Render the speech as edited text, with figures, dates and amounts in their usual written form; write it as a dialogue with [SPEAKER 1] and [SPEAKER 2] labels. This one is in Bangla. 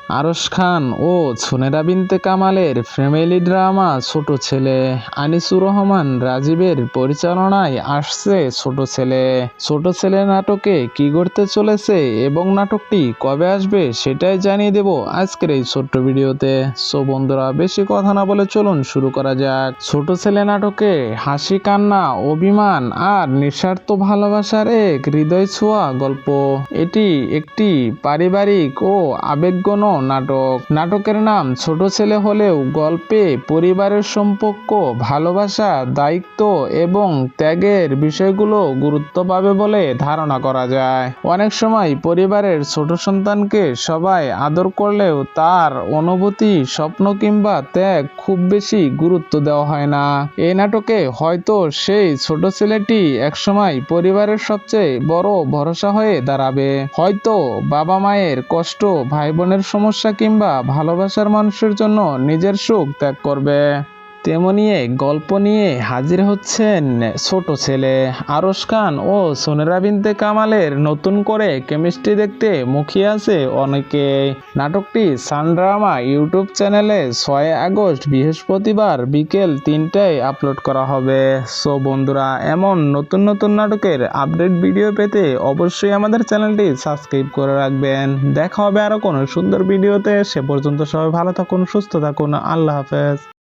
[SPEAKER 1] আরশ খান ও সুনেরা বিনতে কামালের ফ্যামিলি ড্রামা ছোট ছেলে। আনিসুর রহমান রাজীবের পরিচালনায় আসছে ছোট ছেলে। ছোট ছেলে নাটকে কি ঘটতে চলেছে এবং নাটকটি কবে আসবে সেটাই জানিয়ে দেব আজকের এই ছোট্ট ভিডিওতে। সো বন্ধুরা, বেশি কথা না বলে চলুন শুরু করা যাক। ছোট ছেলে নাটকে হাসি, কান্না, অভিমান আর নিঃস্বার্থ ভালোবাসার এক হৃদয় ছোঁয়া গল্প। এটি একটি পারিবারিক ও আবেগঘন নাটকের নাম ছোট ছেলে হলেও গল্পে পরিবারের সম্পর্ক, ভালোবাসা, দায়িত্ব এবং ত্যাগের বিষয়গুলো গুরুত্ব পাবে বলে ধারণা করা যায়। অনেক সময় পরিবারের ছোট সন্তানকে সবাই আদর করলেও তার অনুভূতি, স্বপ্ন কিংবা ত্যাগ খুব বেশি গুরুত্ব দেওয়া হয় না। এই নাটকে হয়তো সেই ছোট ছেলেটি একসময় পরিবারের সবচেয়ে বড় ভরসা হয়ে দাঁড়াবে। হয়তো বাবা মায়ের কষ্ট, ভাই বোনের সমস্যা কিংবা ভালোবাসার মানুষের জন্য নিজের সুখ ত্যাগ করবে। তেমনি এক গল্প নিয়ে হাজির হচ্ছেন ছোট ছেলে। আরশ খান ও সুনেরা বিনতে কামালের নতুন করে কেমিস্ট্রি দেখতে মুখিয়ে আছে অনেকে। নাটকটি সান ড্রামা ইউটিউব চ্যানেলে 6 আগস্ট বৃহস্পতিবার বিকেল 3টায় আপলোড করা হবে। সো বন্ধুরা, এমন নতুন নতুন নাটকের আপডেট ভিডিও পেতে অবশ্যই আমাদের চ্যানেলটি সাবস্ক্রাইব করে রাখবেন। দেখা হবে আরো কোনো সুন্দর ভিডিওতে। সে পর্যন্ত সবাই ভালো থাকুন, সুস্থ থাকুন। আল্লাহ হাফেজ।